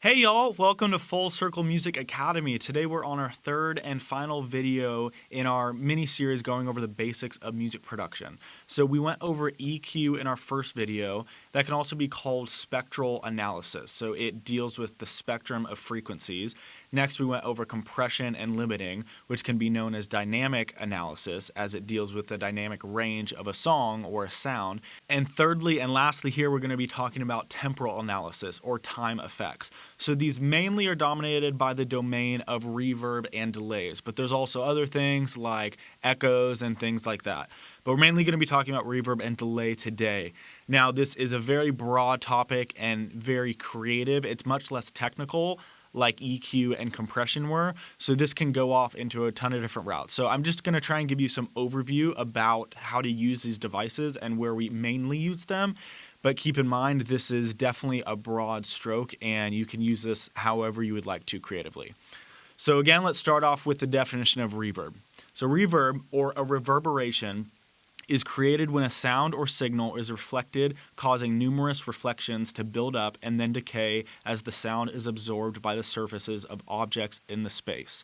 Hey y'all, welcome to Full Circle Music Academy. Today we're on our third and final video in our mini-series going over the basics of music production. So we went over EQ in our first video. That can also be called spectral analysis. So it deals with the spectrum of frequencies. Next we went over compression and limiting, which can be known as dynamic analysis, as it deals with the dynamic range of a song or a sound. And thirdly and lastly here we're going to be talking about temporal analysis or time effects. So these mainly are dominated by the domain of reverb and delays, but there's also other things like echoes and things like that. But we're mainly going to be talking about reverb and delay today. Now, this is a very broad topic and very creative. It's much less technical like EQ and compression were, so this can go off into a ton of different routes. So I'm just going to try and give you some overview about how to use these devices and where we mainly use them. But keep in mind, this is definitely a broad stroke, and you can use this however you would like to creatively. So again, let's start off with the definition of reverb. So reverb, or a reverberation, is created when a sound or signal is reflected, causing numerous reflections to build up and then decay as the sound is absorbed by the surfaces of objects in the space.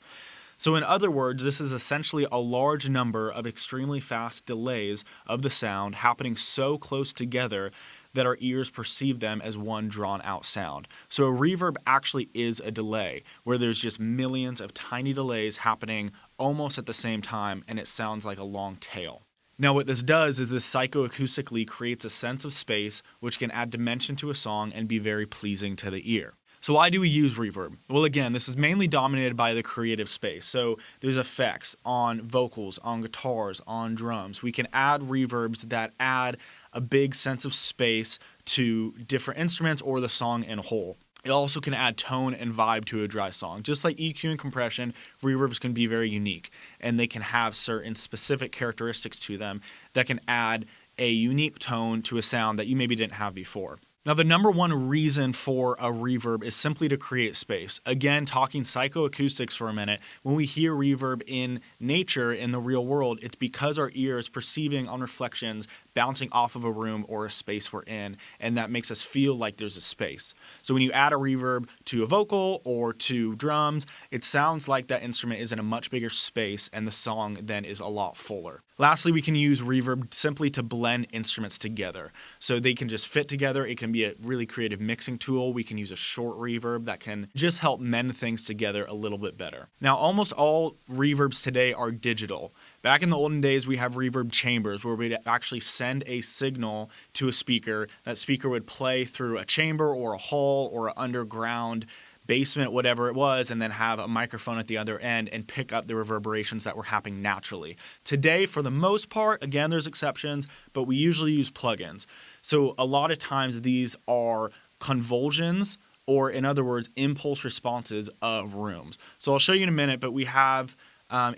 So in other words, this is essentially a large number of extremely fast delays of the sound happening so close together that our ears perceive them as one drawn-out sound. So a reverb actually is a delay, where there's just millions of tiny delays happening almost at the same time, and it sounds like a long tail. Now what this does is this psychoacoustically creates a sense of space which can add dimension to a song and be very pleasing to the ear. So why do we use reverb? Well, again, this is mainly dominated by the creative space. So there's effects on vocals, on guitars, on drums. We can add reverbs that add a big sense of space to different instruments or the song in a whole. It also can add tone and vibe to a dry song. Just like EQ and compression, reverbs can be very unique, and they can have certain specific characteristics to them that can add a unique tone to a sound that you maybe didn't have before. Now, the number one reason for a reverb is simply to create space. Again, talking psychoacoustics for a minute, when we hear reverb in nature, in the real world, it's because our ear is perceiving on reflections bouncing off of a room or a space we're in, and that makes us feel like there's a space. So when you add a reverb to a vocal or to drums, it sounds like that instrument is in a much bigger space, and the song then is a lot fuller. Lastly, we can use reverb simply to blend instruments together. So they can just fit together. It can be a really creative mixing tool. We can use a short reverb that can just help mend things together a little bit better. Now, almost all reverbs today are digital. Back in the olden days, we have reverb chambers where we'd actually send a signal to a speaker. That speaker would play through a chamber or a hall or an underground basement, whatever it was, and then have a microphone at the other end and pick up the reverberations that were happening naturally. Today, for the most part, again, there's exceptions, but we usually use plugins. So a lot of times these are convulsions, or in other words, impulse responses of rooms. So I'll show you in a minute, but we have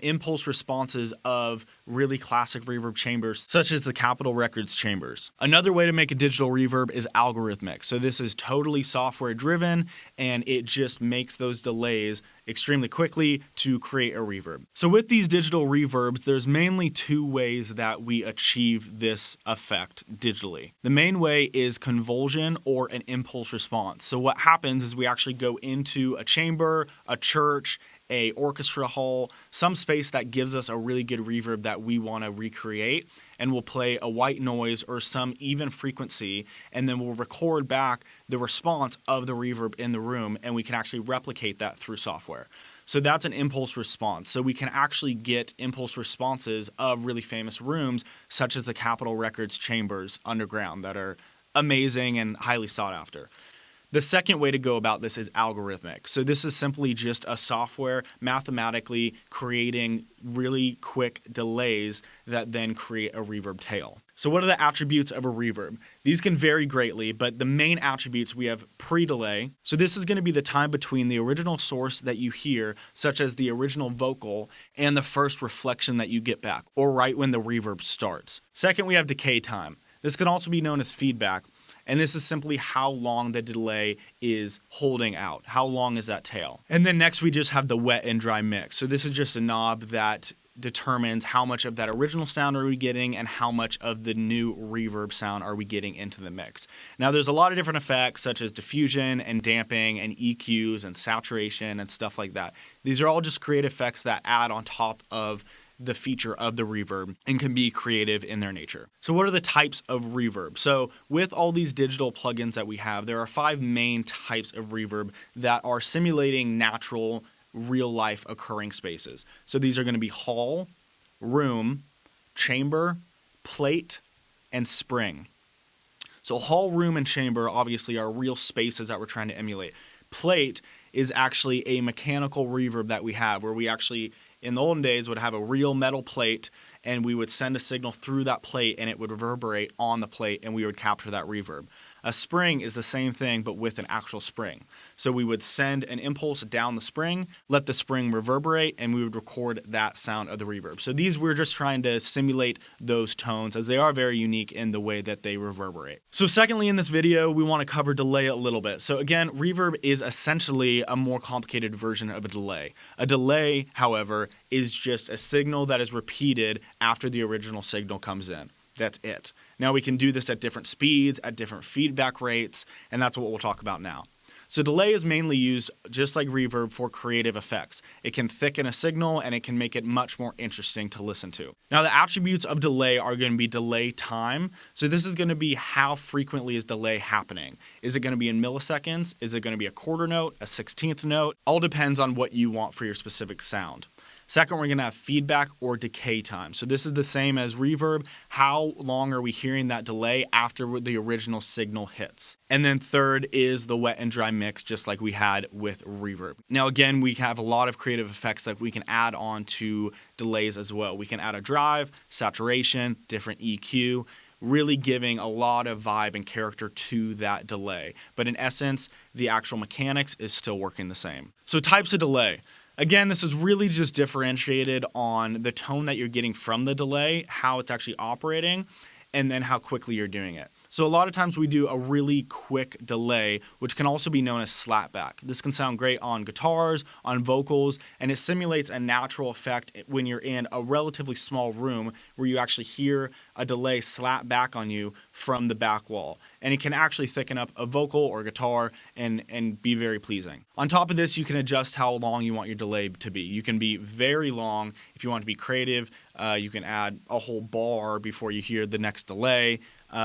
impulse responses of really classic reverb chambers, such as the Capitol Records chambers. Another way to make a digital reverb is algorithmic. So this is totally software driven, and it just makes those delays extremely quickly to create a reverb. So with these digital reverbs, there's mainly two ways that we achieve this effect digitally. The main way is convulsion or an impulse response. So what happens is we actually go into a chamber, a church, a orchestra hall, some space that gives us a really good reverb that we want to recreate, and we'll play a white noise or some even frequency, and then we'll record back the response of the reverb in the room, and we can actually replicate that through software. So that's an impulse response. So we can actually get impulse responses of really famous rooms, such as the Capitol Records chambers underground, that are amazing and highly sought after. The second way to go about this is algorithmic. So this is simply just a software mathematically creating really quick delays that then create a reverb tail. So what are the attributes of a reverb? These can vary greatly, but the main attributes, we have pre-delay. So this is going to be the time between the original source that you hear, such as the original vocal, and the first reflection that you get back, or right when the reverb starts. Second, we have decay time. This can also be known as feedback. And this is simply how long the delay is holding out. How long is that tail? And then next we just have the wet and dry mix. So this is just a knob that determines how much of that original sound are we getting and how much of the new reverb sound are we getting into the mix. Now, there's a lot of different effects such as diffusion and damping and EQs and saturation and stuff like that. These are all just creative effects that add on top of the feature of the reverb and can be creative in their nature. So what are the types of reverb? So with all these digital plugins that we have, there are 5 main types of reverb that are simulating natural, real-life occurring spaces. So these are going to be hall, room, chamber, plate, and spring. So hall, room, and chamber obviously are real spaces that we're trying to emulate. Plate is actually a mechanical reverb that we have where we actually, in the olden days, would have a real metal plate and we would send a signal through that plate and it would reverberate on the plate and we would capture that reverb. A spring is the same thing but with an actual spring. So we would send an impulse down the spring, let the spring reverberate, and we would record that sound of the reverb. So these, we're just trying to simulate those tones as they are very unique in the way that they reverberate. So secondly, in this video, we want to cover delay a little bit. So again, reverb is essentially a more complicated version of a delay. A delay, however, is just a signal that is repeated after the original signal comes in. That's it. Now we can do this at different speeds, at different feedback rates, and that's what we'll talk about now. So delay is mainly used, just like reverb, for creative effects. It can thicken a signal and it can make it much more interesting to listen to. Now the attributes of delay are going to be delay time. So this is going to be how frequently is delay happening. Is it going to be in milliseconds? Is it going to be a quarter note, a 16th note? All depends on what you want for your specific sound. Second, we're going to have feedback or decay time. So this is the same as reverb. How long are we hearing that delay after the original signal hits? And then third is the wet and dry mix, just like we had with reverb. Now again, we have a lot of creative effects that we can add on to delays as well. We can add a drive, saturation, different EQ, really giving a lot of vibe and character to that delay. But in essence, the actual mechanics is still working the same. So types of delay. Again, this is really just differentiated on the tone that you're getting from the delay, how it's actually operating, and then how quickly you're doing it. So a lot of times we do a really quick delay, which can also be known as slapback. This can sound great on guitars, on vocals, and it simulates a natural effect when you're in a relatively small room where you actually hear a delay slap back on you from the back wall. And it can actually thicken up a vocal or guitar and be very pleasing. On top of this, you can adjust how long you want your delay to be. You can be very long if you want to be creative. You can add a whole bar before you hear the next delay.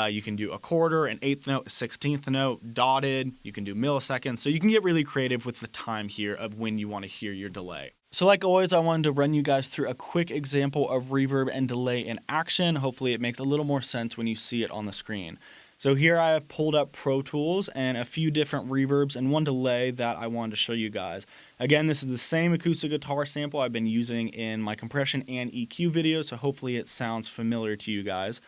You can do a quarter, an 8th note, a 16th note, dotted. You can do milliseconds. So you can get really creative with the time here of when you want to hear your delay. So like always, I wanted to run you guys through a quick example of reverb and delay in action. Hopefully it makes a little more sense when you see it on the screen. So here I have pulled up Pro Tools and a few different reverbs and one delay that I wanted to show you guys. Again, this is the same acoustic guitar sample I've been using in my compression and EQ videos, so hopefully it sounds familiar to you guys.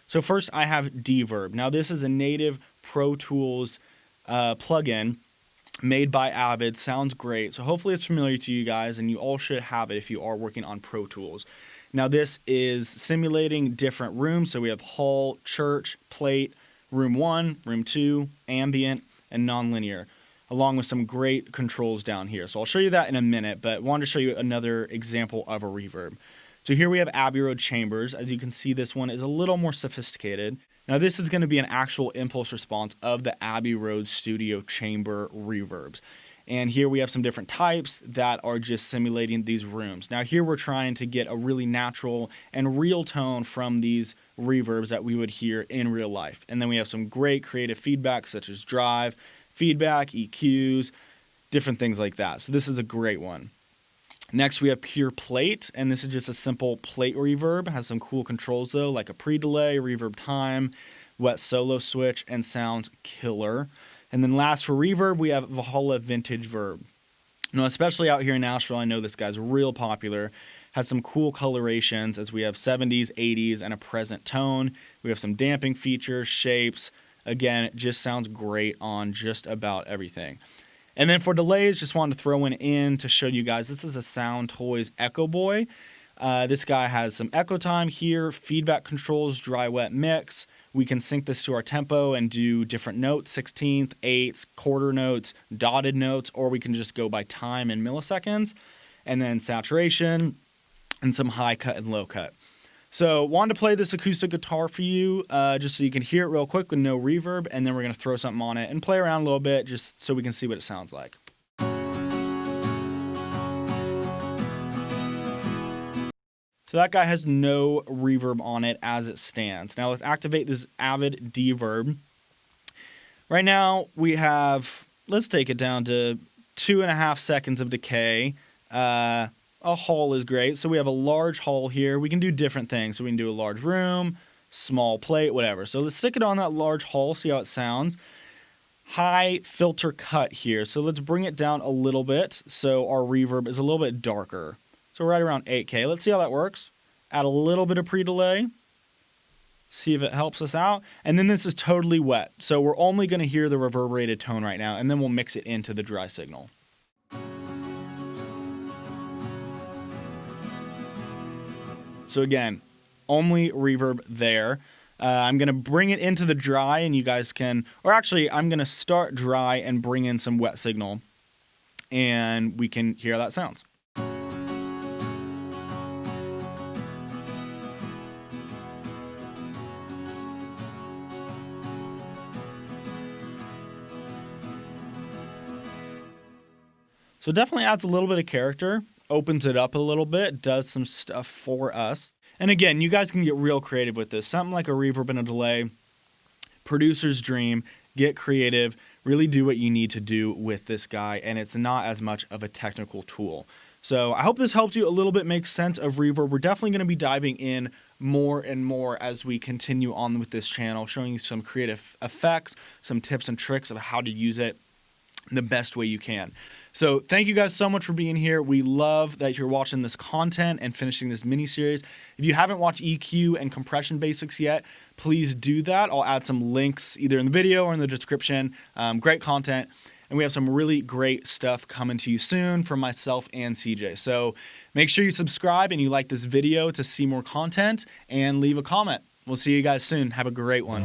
So first I have Deverb. Now this is a native Pro Tools plugin made by Avid. Sounds great. So hopefully it's familiar to you guys, and you all should have it if you are working on Pro Tools. Now this is simulating different rooms. So we have hall, church, plate, room 1, room 2, ambient, and nonlinear, along with some great controls down here. So I'll show you that in a minute, but wanted to show you another example of a reverb. So here we have Abbey Road Chambers. As you can see, this one is a little more sophisticated. Now this is going to be an actual impulse response of the Abbey Road Studio Chamber reverbs. And here we have some different types that are just simulating these rooms. Now here we're trying to get a really natural and real tone from these reverbs that we would hear in real life. And then we have some great creative feedback such as drive, feedback, EQs, different things like that. So this is a great one. Next we have Pure Plate, and this is just a simple plate reverb. It has some cool controls though, like a pre-delay, reverb time, wet solo switch, and sounds killer. And then last for reverb, we have Valhalla Vintage Verb. Now, especially out here in Nashville, I know this guy's real popular. Has some cool colorations as we have 70s, 80s, and a present tone. We have some damping features, shapes. Again, it just sounds great on just about everything. And then for delays, just wanted to throw one in to show you guys. This is a Sound Toys Echo Boy. This guy has some echo time here, feedback controls, dry wet mix. We can sync this to our tempo and do different notes, 16th, 8th, quarter notes, dotted notes, or we can just go by time in milliseconds. And then saturation. and some high cut and low cut. So wanted to play this acoustic guitar for you just so you can hear it real quick with no reverb, and then we're going to throw something on it and play around a little bit just so we can see what it sounds like. So that guy has no reverb on it as it stands. Now let's activate this Avid Deverb. Right now we have, let's take it down to 2.5 seconds of decay. A hall is great. So we have a large hall here. We can do different things. So we can do a large room, small plate, whatever. So let's stick it on that large hall, see how it sounds. High filter cut here. So let's bring it down a little bit so our reverb is a little bit darker. So right around 8K. Let's see how that works. Add a little bit of pre-delay. See if it helps us out. And then this is totally wet. So we're only going to hear the reverberated tone right now, and then we'll mix it into the dry signal. So again, only reverb there. I'm going to bring it into the dry, and you guys can, or actually I'm going to start dry and bring in some wet signal, and we can hear how that sounds. So it definitely adds a little bit of character, opens it up a little bit, does some stuff for us. And again, you guys can get real creative with this. Something like a reverb and a delay, producer's dream, get creative, really do what you need to do with this guy, and it's not as much of a technical tool. So I hope this helped you a little bit make sense of reverb. We're definitely going to be diving in more and more as we continue on with this channel, showing you some creative effects, some tips and tricks of how to use it the best way you can. So thank you guys so much for being here. We love that you're watching this content and finishing this mini-series. If you haven't watched EQ and compression basics yet, please do that. I'll add some links either in the video or in the description. Great content. And we have some really great stuff coming to you soon from myself and CJ. So make sure you subscribe and you like this video to see more content, and leave a comment. We'll see you guys soon. Have a great one.